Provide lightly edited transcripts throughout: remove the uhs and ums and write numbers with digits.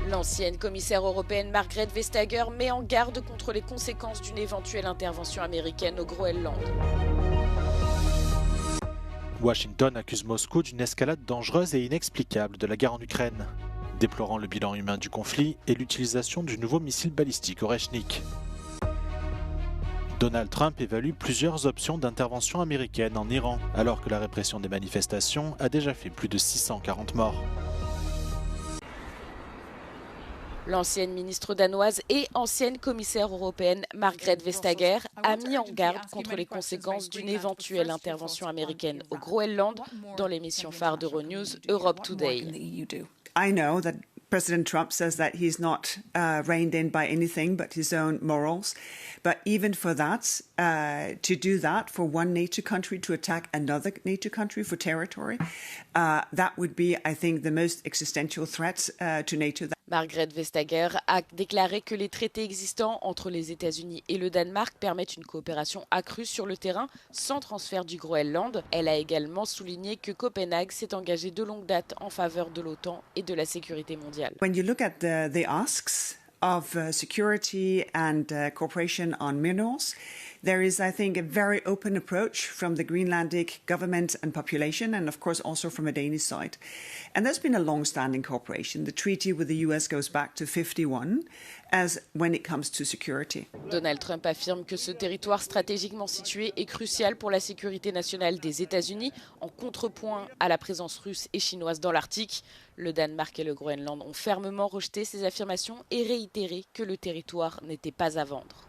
L'ancienne commissaire européenne Margrethe Vestager met en garde contre les conséquences d'une éventuelle intervention américaine au Groenland. Washington accuse Moscou d'une escalade dangereuse et inexplicable de la guerre en Ukraine, déplorant le bilan humain du conflit et l'utilisation du nouveau missile balistique Oreshnik. Donald Trump évalue plusieurs options d'intervention américaine en Iran, alors que la répression des manifestations a déjà fait plus de 640 morts. L'ancienne ministre danoise et ancienne commissaire européenne Margrethe Vestager a mis en garde contre les conséquences d'une éventuelle intervention américaine au Groenland dans l'émission phare d'Euronews Europe Today. I know that President Trump says that he's not reined in by anything but his own morals. But even for that, to do that for one NATO country to attack another NATO country for territory, that would be, I think, the most existential threat to NATO. Margrethe Vestager a déclaré que les traités existants entre les États-Unis et le Danemark permettent une coopération accrue sur le terrain sans transfert du Groenland. Elle a également souligné que Copenhague s'est engagée de longue date en faveur de l'OTAN et de la sécurité mondiale. When you look at the asks of security and cooperation on minerals, there is, I think, a very open approach from the Greenlandic government and population, and of course also from a Danish side. And there's been a long-standing cooperation. The treaty with the US goes back to 1951 as when it comes to security. Donald Trump affirme que ce territoire stratégiquement situé est crucial pour la sécurité nationale des États-Unis, en contrepoint à la présence russe et chinoise dans l'Arctique. Le Danemark et le Groenland ont fermement rejeté ces affirmations et réitéré que le territoire n'était pas à vendre.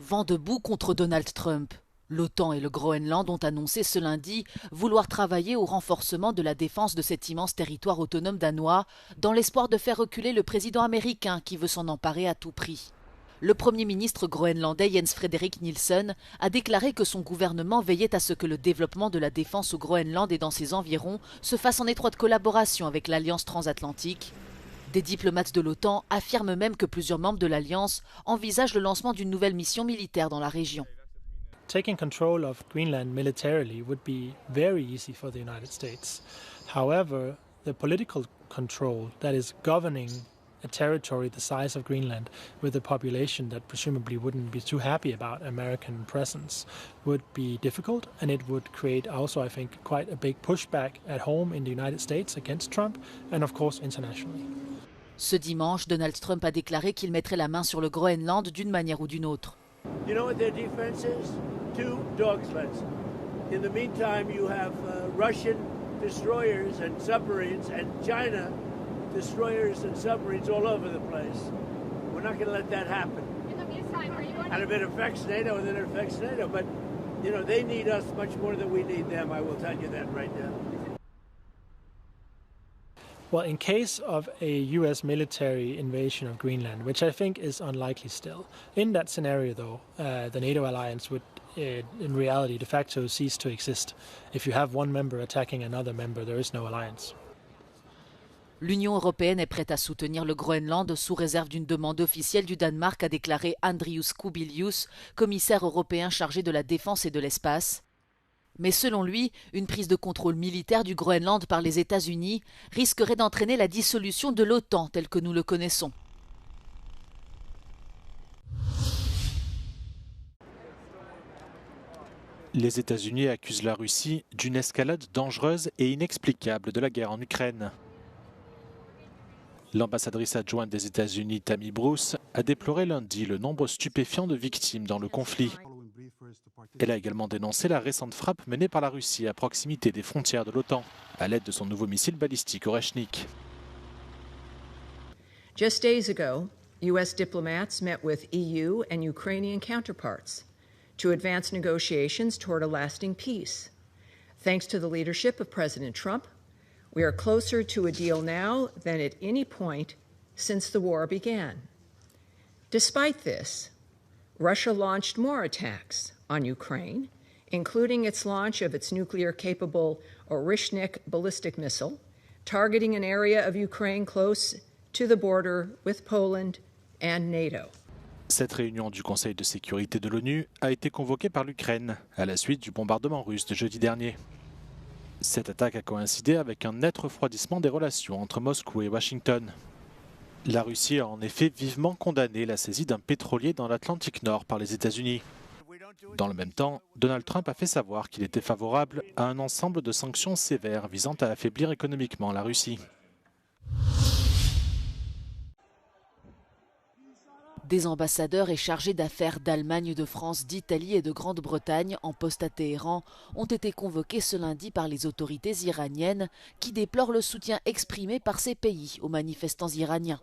Vent debout contre Donald Trump. L'OTAN et le Groenland ont annoncé ce lundi vouloir travailler au renforcement de la défense de cet immense territoire autonome danois dans l'espoir de faire reculer le président américain qui veut s'en emparer à tout prix. Le Premier ministre groenlandais Jens Frederik Nielsen a déclaré que son gouvernement veillait à ce que le développement de la défense au Groenland et dans ses environs se fasse en étroite collaboration avec l'Alliance transatlantique. Des diplomates de l'OTAN affirment même que plusieurs membres de l'Alliance envisagent le lancement d'une nouvelle mission militaire dans la région. Taking control of Greenland militarily would be very easy for the United States. However, the political control that is governing a territory the size of Greenland with a population that presumably wouldn't be too happy about American presence would be difficult, and it would create also, I think, quite a big pushback at home in the United States against Trump and of course internationally. Ce dimanche, Donald Trump a déclaré qu'il mettrait la main sur le Groenland d'une manière ou d'une autre. You know what their defense is? 2 dog sleds. In the meantime, you have Russian destroyers and submarines and China destroyers and submarines all over the place. We're not going to let that happen. In the meantime, are you going to... And if it affects NATO, then it affects NATO. But, you know, they need us much more than we need them. I will tell you that right now. Well, in case of a US military invasion of Greenland, which I think is unlikely still, in that scenario, though, the NATO alliance would, in reality, de facto cease to exist. If you have one member attacking another member, there is no alliance. L'Union européenne est prête à soutenir le Groenland sous réserve d'une demande officielle du Danemark, a déclaré Andrius Kubilius, commissaire européen chargé de la défense et de l'espace. Mais selon lui, une prise de contrôle militaire du Groenland par les États-Unis risquerait d'entraîner la dissolution de l'OTAN tel que nous le connaissons. Les États-Unis accusent la Russie d'une escalade dangereuse et inexplicable de la guerre en Ukraine. L'ambassadrice adjointe des États-Unis, Tammy Bruce, a déploré lundi le nombre stupéfiant de victimes dans le conflit. Elle a également dénoncé la récente frappe menée par la Russie à proximité des frontières de l'OTAN, à l'aide de son nouveau missile balistique Oreshnik. Just days ago, U.S. diplomats met with EU and Ukrainian counterparts to advance negotiations toward a lasting peace. Thanks to the leadership of President Trump, we are closer to a deal now than at any point since the war began. Despite this, Russia launched more attacks on Ukraine, including its launch of its nuclear-capable Oreshnik ballistic missile, targeting an area of Ukraine close to the border with Poland and NATO. Cette réunion du Conseil de sécurité de l'ONU a été convoquée par l'Ukraine à la suite du bombardement russe de jeudi dernier. Cette attaque a coïncidé avec un net refroidissement des relations entre Moscou et Washington. La Russie a en effet vivement condamné la saisie d'un pétrolier dans l'Atlantique Nord par les États-Unis. Dans le même temps, Donald Trump a fait savoir qu'il était favorable à un ensemble de sanctions sévères visant à affaiblir économiquement la Russie. Des ambassadeurs et chargés d'affaires d'Allemagne, de France, d'Italie et de Grande-Bretagne en poste à Téhéran ont été convoqués ce lundi par les autorités iraniennes qui déplorent le soutien exprimé par ces pays aux manifestants iraniens.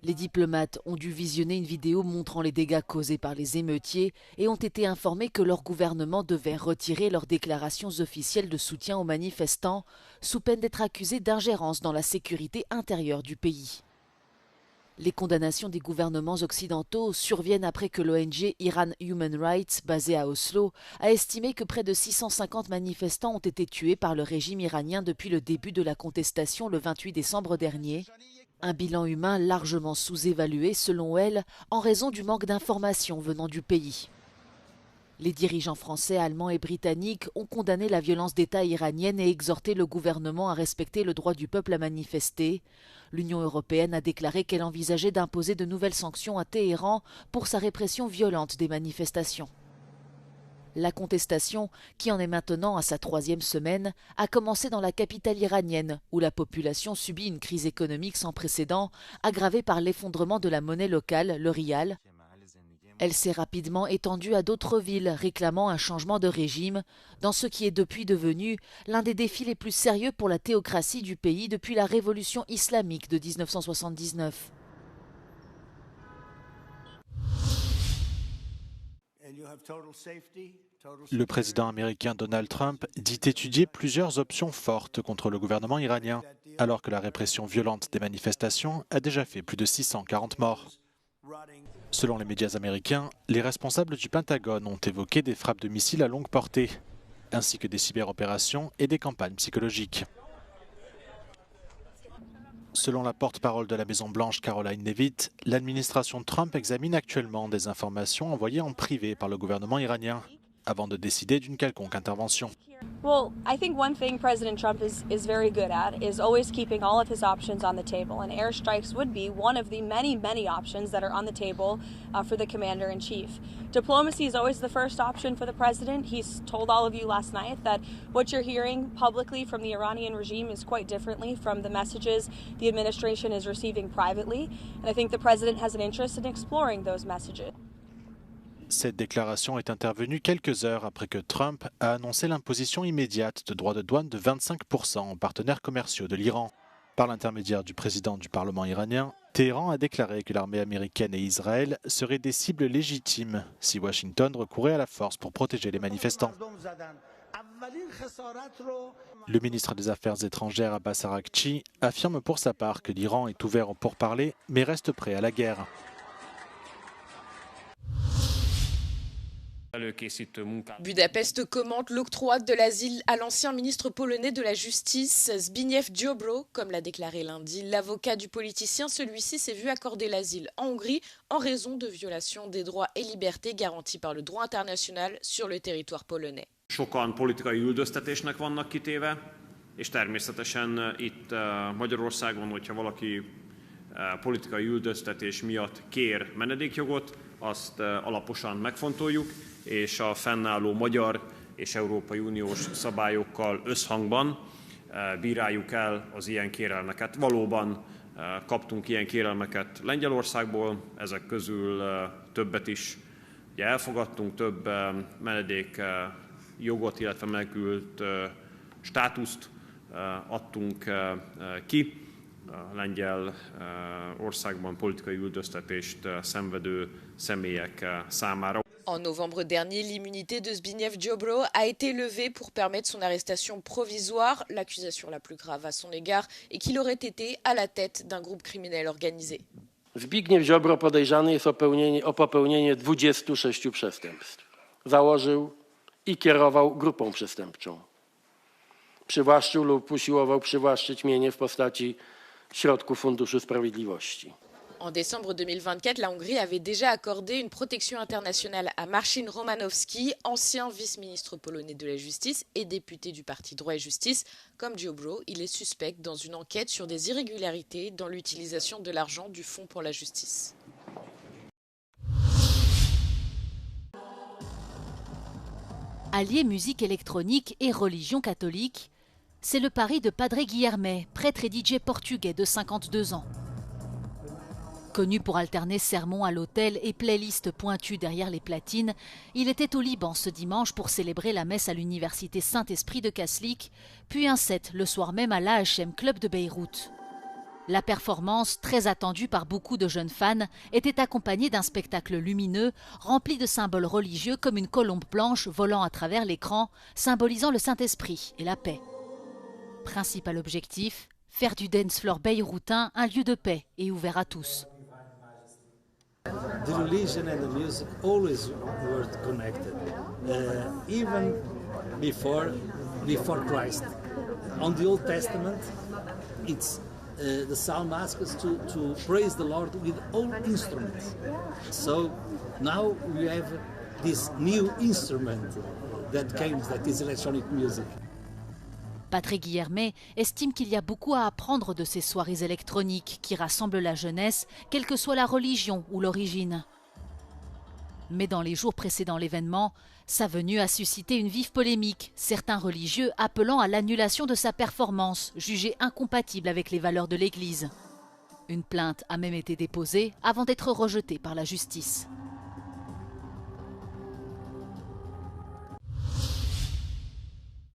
Les diplomates ont dû visionner une vidéo montrant les dégâts causés par les émeutiers et ont été informés que leur gouvernement devait retirer leurs déclarations officielles de soutien aux manifestants sous peine d'être accusés d'ingérence dans la sécurité intérieure du pays. Les condamnations des gouvernements occidentaux surviennent après que l'ONG Iran Human Rights, basée à Oslo, a estimé que près de 650 manifestants ont été tués par le régime iranien depuis le début de la contestation le 28 décembre dernier. Un bilan humain largement sous-évalué, selon elle, en raison du manque d'informations venant du pays. Les dirigeants français, allemands et britanniques ont condamné la violence d'État iranienne et exhorté le gouvernement à respecter le droit du peuple à manifester. L'Union européenne a déclaré qu'elle envisageait d'imposer de nouvelles sanctions à Téhéran pour sa répression violente des manifestations. La contestation, qui en est maintenant à sa 3e semaine, a commencé dans la capitale iranienne, où la population subit une crise économique sans précédent, aggravée par l'effondrement de la monnaie locale, le rial. Elle s'est rapidement étendue à d'autres villes, réclamant un changement de régime, dans ce qui est depuis devenu l'un des défis les plus sérieux pour la théocratie du pays depuis la révolution islamique de 1979. Le président américain Donald Trump dit étudier plusieurs options fortes contre le gouvernement iranien, alors que la répression violente des manifestations a déjà fait plus de 640 morts. Selon les médias américains, les responsables du Pentagone ont évoqué des frappes de missiles à longue portée, ainsi que des cyberopérations et des campagnes psychologiques. Selon la porte-parole de la Maison-Blanche, Caroline Leavitt, l'administration Trump examine actuellement des informations envoyées en privé par le gouvernement iranien, avant de décider d'une quelconque intervention. Well, I think one thing President Trump is very good at is always keeping all of his options on the table, and airstrikes would be one of the many options that are on the table for the commander-in-chief. Diplomacy is always the first option for the president. He's told all of you last night that what you're hearing publicly from the Iranian regime is quite differently from the messages the administration is receiving privately, and I think the president has an interest in exploring those messages. Cette déclaration est intervenue quelques heures après que Trump a annoncé l'imposition immédiate de droits de douane de 25% aux partenaires commerciaux de l'Iran. Par l'intermédiaire du président du Parlement iranien, Téhéran a déclaré que l'armée américaine et Israël seraient des cibles légitimes si Washington recourait à la force pour protéger les manifestants. Le ministre des Affaires étrangères Abbas Araghchi affirme pour sa part que l'Iran est ouvert aux pourparlers mais reste prêt à la guerre. Budapest commente l'octroi de l'asile à l'ancien ministre polonais de la Justice, Zbigniew Ziobro. Comme l'a déclaré lundi l'avocat du politicien, celui-ci s'est vu accorder l'asile en Hongrie en raison de violations des droits et libertés garantis par le droit international sur le territoire polonais. Sokan politikai üldöztetésnek vannak kitéve, és természetesen itt Magyarországon, hogyha valaki politikai üldöztetés miatt kér menedékjogot, azt alaposan megfontoljuk, és a fennálló magyar és Európai Uniós szabályokkal összhangban bíráljuk el az ilyen kérelmeket. Valóban kaptunk ilyen kérelmeket Lengyelországból, ezek közül többet is elfogadtunk, több menedék jogot, illetve menekült státuszt adtunk ki. Lengyel országban politikai üldöztetést szenvedő személyek számára. En novembre dernier, l'immunité de Zbigniew Ziobro a été levée pour permettre son arrestation provisoire. L'accusation la plus grave à son égard est qu'il aurait été à la tête d'un groupe criminel organisé. Zbigniew Ziobro podejrzany jest o popełnienie 26 przestępstw. Założył i kierował grupą przestępczą. Przywłaszczył lub usiłował przywłaszczyć mienie w postaci środków Funduszu Sprawiedliwości. En décembre 2024, la Hongrie avait déjà accordé une protection internationale à Marcin Romanowski, ancien vice-ministre polonais de la Justice et député du parti Droit et Justice. Comme Ziobro, il est suspect dans une enquête sur des irrégularités dans l'utilisation de l'argent du Fonds pour la justice. Allier musique électronique et religion catholique, c'est le pari de Padre Guilherme, prêtre et DJ portugais de 52 ans. Connu pour alterner sermons à l'autel et playlists pointues derrière les platines, il était au Liban ce dimanche pour célébrer la messe à l'université Saint-Esprit de Kaslik, puis un set le soir même à l'AHM Club de Beyrouth. La performance, très attendue par beaucoup de jeunes fans, était accompagnée d'un spectacle lumineux, rempli de symboles religieux comme une colombe blanche volant à travers l'écran, symbolisant le Saint-Esprit et la paix. Principal objectif, faire du dance floor beyroutin un lieu de paix et ouvert à tous. The religion and the music always were connected, even before Christ. On the Old Testament, it's the psalm asks us to praise the Lord with all instruments. So now we have this new instrument that came, that is electronic music. Padre Guilherme estime qu'il y a beaucoup à apprendre de ces soirées électroniques qui rassemblent la jeunesse, quelle que soit la religion ou l'origine. Mais dans les jours précédant l'événement, sa venue a suscité une vive polémique, certains religieux appelant à l'annulation de sa performance, jugée incompatible avec les valeurs de l'Église. Une plainte a même été déposée avant d'être rejetée par la justice.